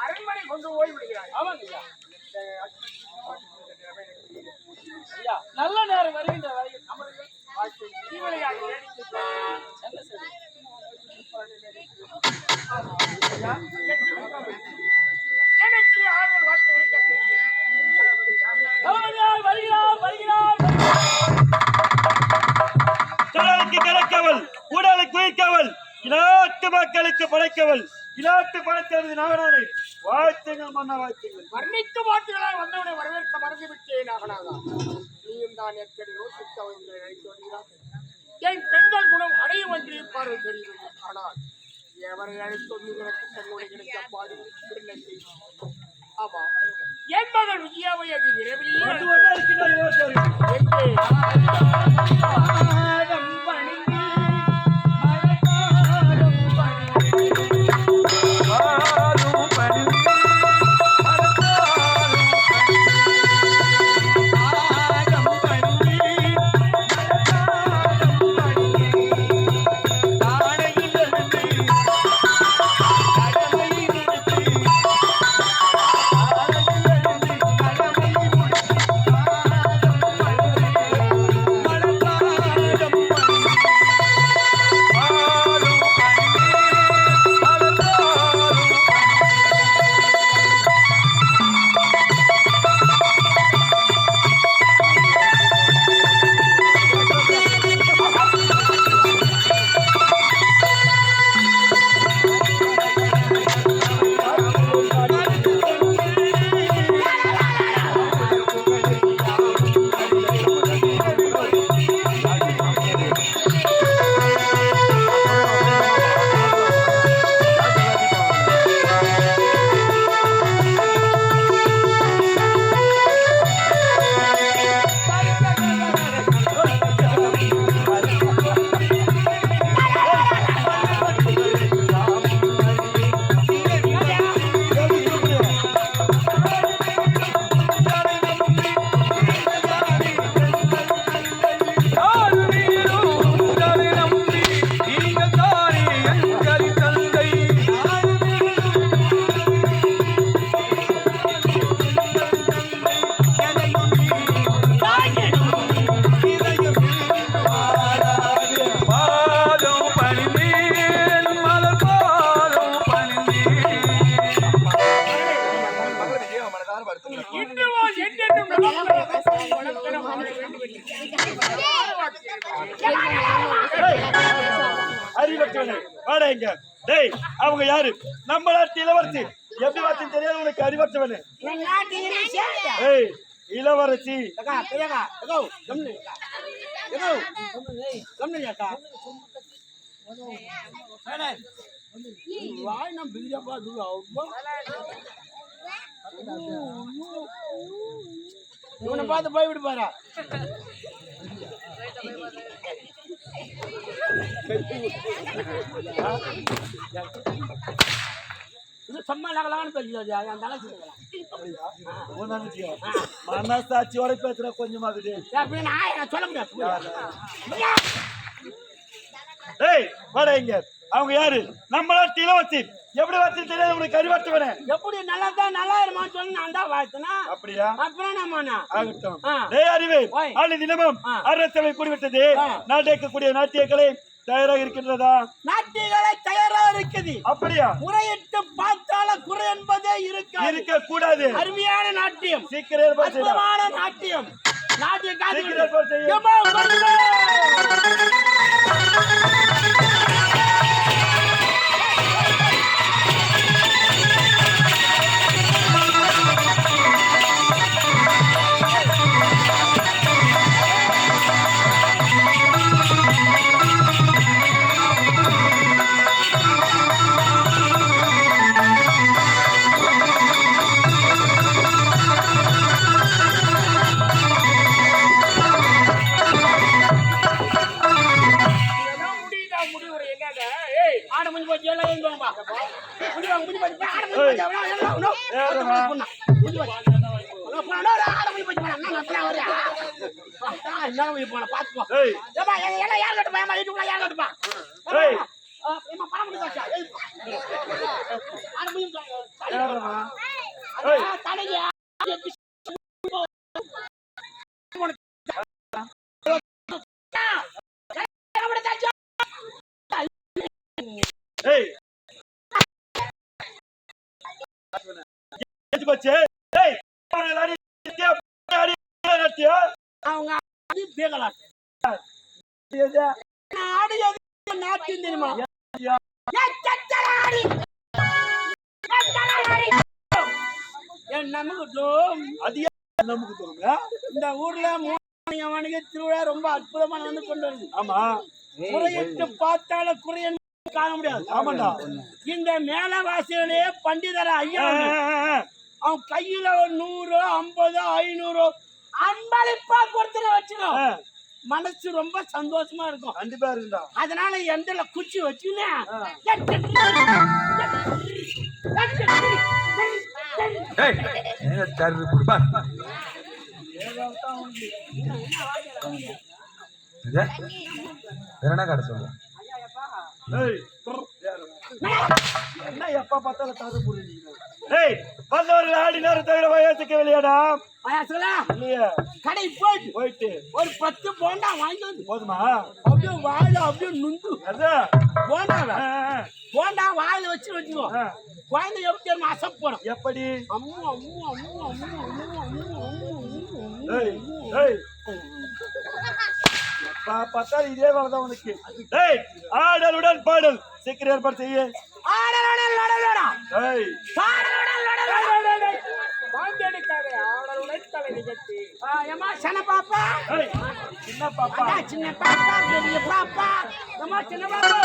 அரண்மனை கொண்டு ஓய்விடுகிறார். ஆமாங்க ஐயா, நல்ல நேரம் வருகின்ற வரையில் அமர்ந்து தீவிரையாக எனக்கு ஆறுதல் வார்த்தை வருகிறார் வருகிறார். கடலுக்கு கடக்கவள், உடலுக்கு உயிர்க்கவள், இநாட்டு மக்களுக்கு படைக்கவள், இநாட்டு படைத்தது நாகனானே. வாழ்த்துங்கள் மன்னா, வாழ்த்துங்கள். வர்ணித்து வார்த்தைகளால் வந்தவனை வரவேற்க மறந்து விட்டேன் நாகனாதா. நீயும் தான் எப்படி யோசித்தவன் என்று நினைத்து வருகிறார். என் பெண்கள் குணம் அடையும் என்று பார்வை தெரிகிறது. ஆனால் எவரை அழைத்து எனக்கு தன்னுடைய கிடைக்க பாடு இல்லை. ஆமா, என் மகன் விஜயாவை அது விரைவிலேயே அவங்க யாரு? நம்ம நாட்டு இளவரசி. எப்படி வார்த்தை தெரியாது உனக்கு? அறிவற்றவனு இளவரசி. இவனை பார்த்து போய்விட்டு பாரா. மனசாட்சியோட பேசுற கொஞ்சமாகுது. சொல்ல முடியாது. அவங்க யாரு? நம்ம நாட்டு இளவரசி. எப்படி வார்த்தை தெரியாது உனக்கு? அறிவாற்றவனே. எப்படி நல்லதான் நல்லா இருமா சொன்ன நான் தான் வாழ்த்தனா. அப்படியா? அப்புறம் நம்மனா ஆகட்டும். அறிவே ஆளு தினமும் அரசவை கூடிவிட்டது. நாட்டியக்கூடிய நாட்டியக்கலை தயாராக இருக்கின்றதா? நாட்டியங்களை தயாராக இருக்குது. அப்படியா? முறையிட்டு பார்த்தால குறை என்பதே இருக்க கூடாது. அருமையான நாட்டியம், சீக்கிரம் நாட்டியம் நாட்டிய ஏம்மா, பணம் கொடுத்தாச்சா? அனுப்பியும் யாரம்மா? தலையா ஏய் எது பச்சே? ஏய் அவன லாடி அவங்க பேகலா ஆடி நாட்டு தெரியுமா? நமக்கு தோணுங்க. இந்த ஊர்ல வணிக திருவிழா ரொம்ப அற்புதமா நடந்து கொண்டு வருது. ஆமா, குறையிட்டு பார்த்தால குறையன் காண முடியாது. ஆமாண்டா. இந்த மேலவாசிகளே பண்டிதர ஐயா அவன் கையில ஒரு 100 50 500 அன்பளிப்பா கொடுத்துட வச்சுக்கோ, மனசு ரொம்ப சந்தோஷமா இருக்கும். கண்டிப்பா இருக்குடா. அதனால எந்தல குச்சி வச்சுன்னு என்ன கடை சொல்லு. என்ன எப்ப பார்த்தாலும் தாது புரியுது. ஏய் வந்தவர்கள் ஆடி நேரம் தவிர வயசுக்கு வெளியாடா இல்லையா? கடை போயிட்டு ஒரு 10 போண்டா வாங்கி வந்து போதுமா? அப்படியே வாயில அப்படியே நுந்து அதான் போண்டா வாயில வச்சுக்கோ. குழந்தை எப்படி தெரியுமா அசப் போறோம். எப்படி? அம்மு அம்மு அம்மு அம்மு அம்மு அம்மு அம்மு ஏய் ஏய் பார்த்தா இதே வேலைதான் உனக்கு. ஏய் ஆடலுடன் பாடல் சீக்கிரம் ஏற்பாடு செய்ய. ஆடலுடன் லடலடா. ஏய் ஆடலுடன் லடலடா. பாண்டடிக்காதே ஆடலுடன் தலை நிகழ்ச்சி. ஏமா சின்ன பாப்பா. ஏய் சின்ன பாப்பா. சின்ன பாப்பா பெரிய பாப்பா. ஏமா சின்ன பாப்பா.